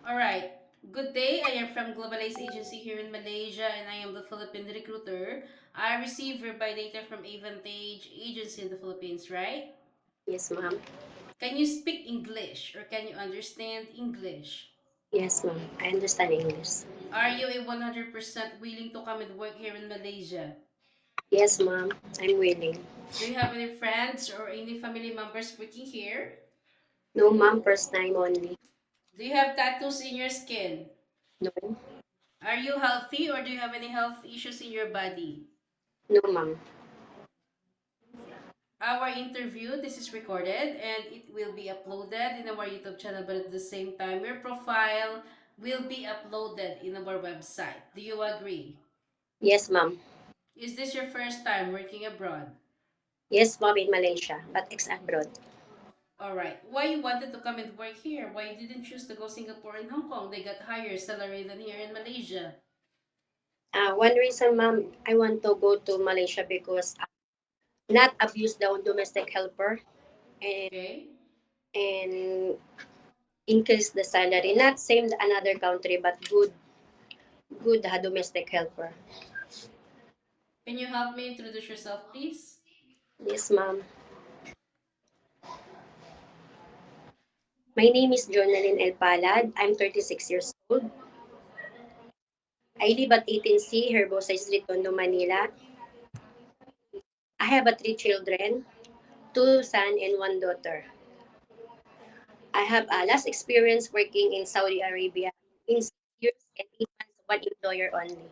All right. Good day. I am from Globalize Agency here in Malaysia and I am the Philippine recruiter. I receive hereby data from Avantage Agency in the Philippines, right? Yes, ma'am. Can you speak English or can you understand English? Yes, ma'am. I understand English. Are you a 100% willing to come and work here in Malaysia? Yes, ma'am. I'm willing. Do you have any friends or any family members working here? No, ma'am. First time only. Do you have tattoos in your skin? No. Are you healthy or do you have any health issues in your body? No, ma'am. Our interview, this is recorded and it will be uploaded in our YouTube channel, but at the same time, your profile will be uploaded in our website. Do you agree? Yes, ma'am. Is this your first time working abroad? Yes, ma'am, in Malaysia, but ex-abroad. All right. Why you wanted to come and work here? Why you didn't choose to go Singapore and Hong Kong? They got higher salary than here in Malaysia. One reason, ma'am, I want to go to Malaysia because not abuse the domestic helper and Okay. and increase the salary. Not same another country, but good domestic helper. Can you help me introduce yourself, please? Yes, ma'am. My name is Jonalyn El Palad. I'm 36 years old. I live at 18C, Herbosa Street, Tondo, Manila. I have three children, two son and one daughter. I have a last experience working in Saudi Arabia in 6 years and 8 months, one employer only.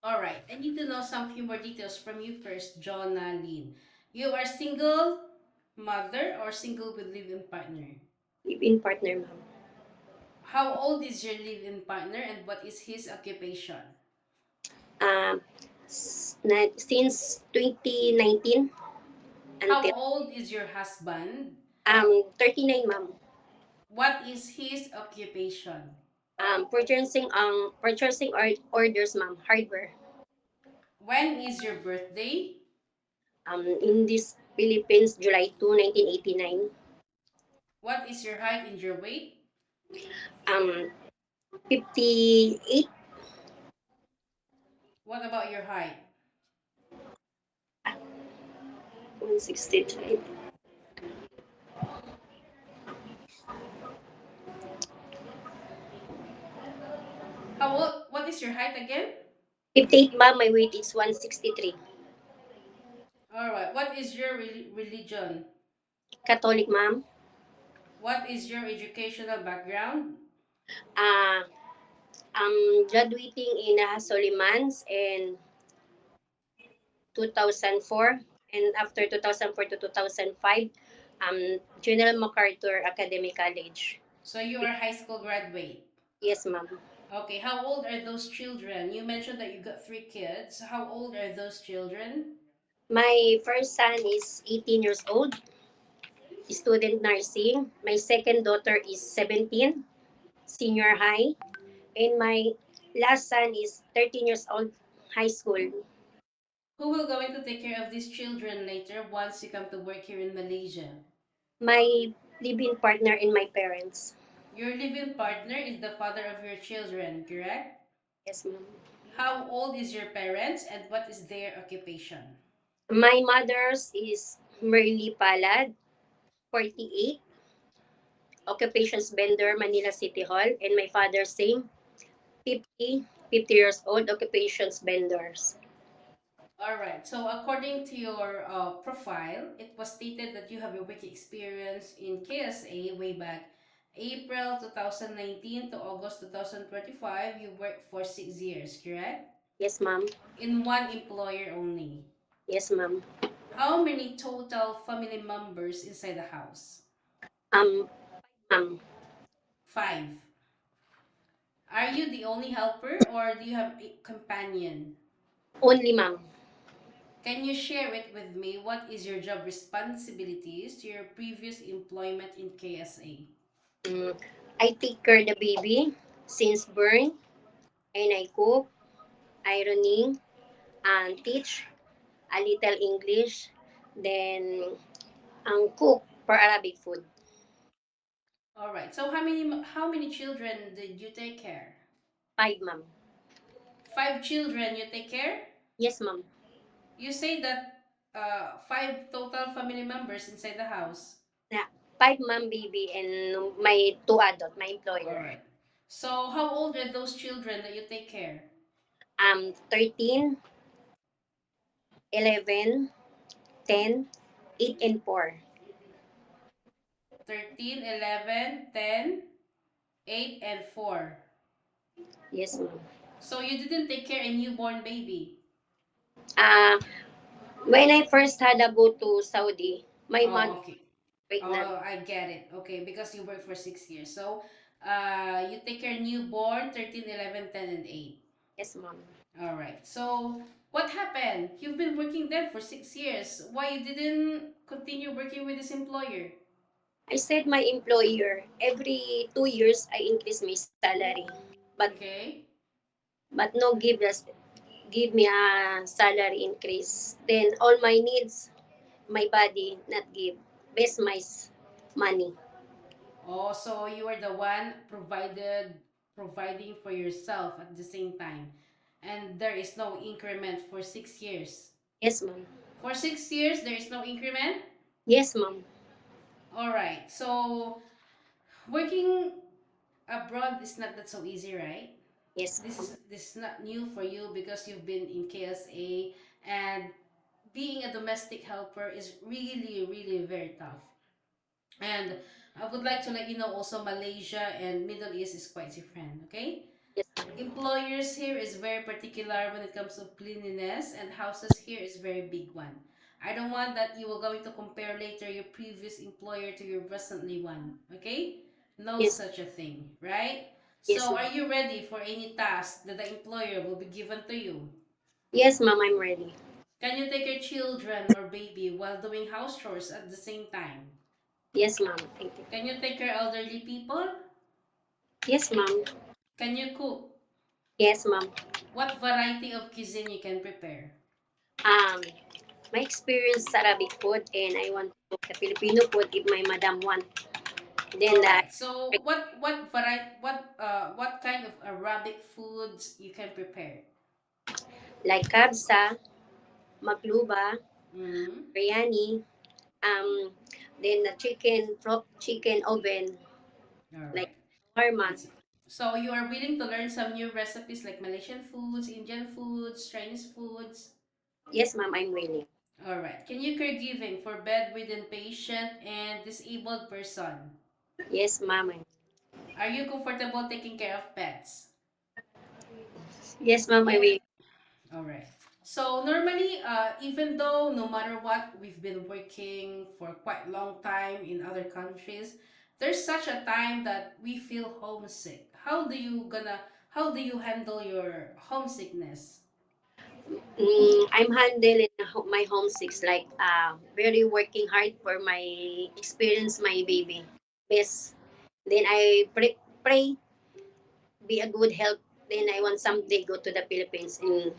All right. I need to know some few more details from you first, Jonalyn. You are single mother or single with live-in partner? Live-in partner, ma'am. How old is your live-in partner and what is his occupation? Um, since 2019 How until old is your husband? 39, ma'am. What is his occupation? Purchasing orders, ma'am. Hardware. When is your birthday? In this Philippines, July 2, 1989. What is your height and your weight? Um, 58, What about your height? 163. How old? What is your height again? 58, ma'am. My weight is 163. All right. What is your religion? Catholic, ma'am. What is your educational background? Uh, I'm graduating in Solimans in 2004. And after 2004 to 2005, General MacArthur Academy College. So you are high school graduate. Yes, ma'am. Okay, how old are those children? You mentioned that you got three kids. How old are those children? My first son is 18 years old, student nursing. My second daughter is 17, senior high. And my last son is 13 years old, high school. Who will going to take care of these children later once you come to work here in Malaysia? My living partner and my parents. Your living partner is the father of your children, correct? Yes, ma'am. How old is your parents and what is their occupation? My mother's is Merly Palad, 48, occupations vendor, Manila City Hall. And my father's same, 50 years old, occupations vendors. All right. So according to your profile, it was stated that you have a work experience in KSA way back April 2019 to August 2025. You worked for 6 years, correct? Yes, ma'am. In one employer only. Yes, ma'am. How many total family members inside the house? Um, ma'am. Five. Are you the only helper or do you have a companion? Only, ma'am. Can you share it with me? What is your job responsibilities to your previous employment in KSA? Mm, I take care the baby since birth, and I cook, ironing, and teach a little English, then cook for Arabic food. All right. So how many children did you take care? 5, ma'am. 5 children you take care? Yes, ma'am. You say that five total family members inside the house. Yeah. 5, ma'am, baby, and my 2 adult, my All employer. right. So how old are those children that you take care? 13, 11, 10, 8, and 4. 13, 11, 10, 8, and 4. Yes, ma'am. So you didn't take care a newborn baby. Uh, when I first had to go to Saudi, my mother Oh, was okay. pregnant. Oh, I get it. Okay, because you worked for 6 years. So you take care newborn 13, 11, 10, and 8. Yes, ma'am. All right. So what happened? You've been working there for 6 years. Why you didn't continue working with this employer? I said my employer, every 2 years I increase my salary. But Okay. no give me a salary increase. Then all my needs, my body not give. Best my money. Oh, so you were the one providing for yourself at the same time. And there is no increment for 6 years. Yes, ma'am. For 6 years, there is no increment? Yes, ma'am. All right. So working abroad is not that so easy, right? Yes, This ma'am. is this is not new for you because you've been in KSA, and being a domestic helper is really really very tough. And I would like to let you know also Malaysia and Middle East is quite different, okay? Yes, ma'am. Employers here is very particular when it comes to cleanliness, and houses here is very big one. I don't want that you are going to compare later your previous employer to your presently one, okay? No Yes, such a thing, right? yes, So ma'am. are you ready for any task that the employer will be given to you? Yes, ma'am, I'm ready. Can you take your children or baby while doing house chores at the same time? Yes, ma'am. Thank you. Can you take care elderly people? Yes, ma'am. Can you cook? Yes, ma'am. What variety of cuisine you can prepare? Um, my experience sa Arabic food and I want to cook the Filipino food if my madam want. All Then right. So what kind of Arabic foods you can prepare? like kabsa, magluba, Mm-hmm. biryani, um, then the chicken oven, All like right. shawarma. That's so you are willing to learn some new recipes like Malaysian foods, Indian foods, Chinese foods. Yes, ma'am, I'm willing. All right. Can you caregiving for bedridden patient and disabled person? Yes, ma'am. Are you comfortable taking care of pets? Yes, ma'am, I Yeah. will. All right. So normally, even though no matter what, we've been working for quite long time in other countries, there's such a time that we feel homesick. How do you handle your homesickness? I'm handling my homesick like very working hard for my experience, my baby. Yes. Then I pray, be a good health. Then I want someday go to the Philippines and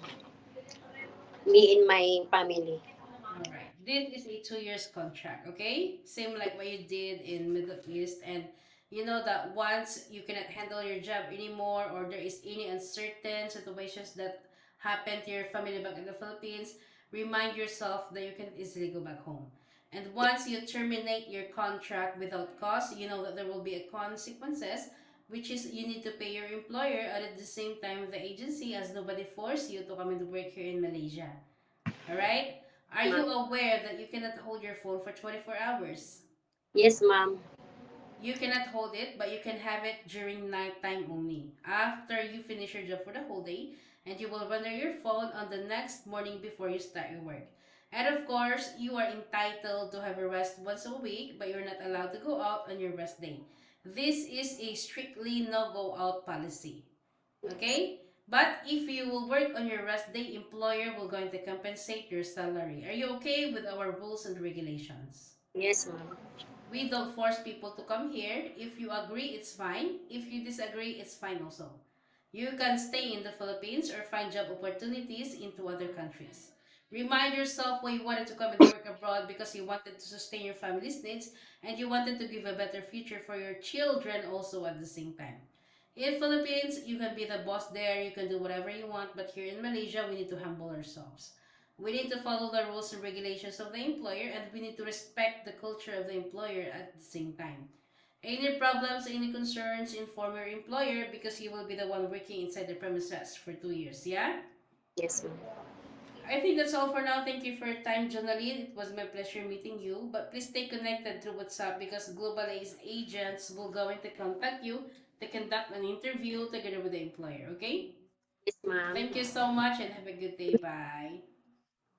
me and my family. All right. This is a 2 years contract, okay? Same like what you did in Middle East, and you know that once you cannot handle your job anymore or there is any uncertain situations that happen to your family back in the Philippines, remind yourself that you can easily go back home. And once you terminate your contract without cause, you know that there will be a consequences, which is you need to pay your employer, and at the same time the agency, as nobody forced you to come and work here in Malaysia. Alright? Are Ma'am. you aware that you cannot hold your phone for 24 hours? Yes, ma'am. You cannot hold it, but you can have it during nighttime only. After you finish your job for the whole day, and you will render your phone on the next morning before you start your work. And of course, you are entitled to have a rest once a week, but you're not allowed to go out on your rest day. This is a strictly no go out policy. Okay? But if you will work on your rest day, employer will going to compensate your salary. Are you okay with our rules and regulations? Yes, ma'am. We don't force people to come here. If you agree, it's fine. If you disagree, it's fine also. You can stay in the Philippines or find job opportunities into other countries. Remind yourself why you wanted to come and work abroad, because you wanted to sustain your family's needs and you wanted to give a better future for your children also at the same time. In Philippines, you can be the boss there, you can do whatever you want, but here in Malaysia, we need to humble ourselves. We need to follow the rules and regulations of the employer, and we need to respect the culture of the employer at the same time. Any problems, any concerns, inform your employer, because you will be the one working inside the premises for 2 years, yeah? Yes, ma'am. I think that's all for now. Thank you for your time, Jonaline. It was my pleasure meeting you. But please stay connected through WhatsApp, because Global Ace agents will going to contact you to conduct an interview together with the employer. Okay? Yes, ma'am. Thank you so much and have a good day. Bye.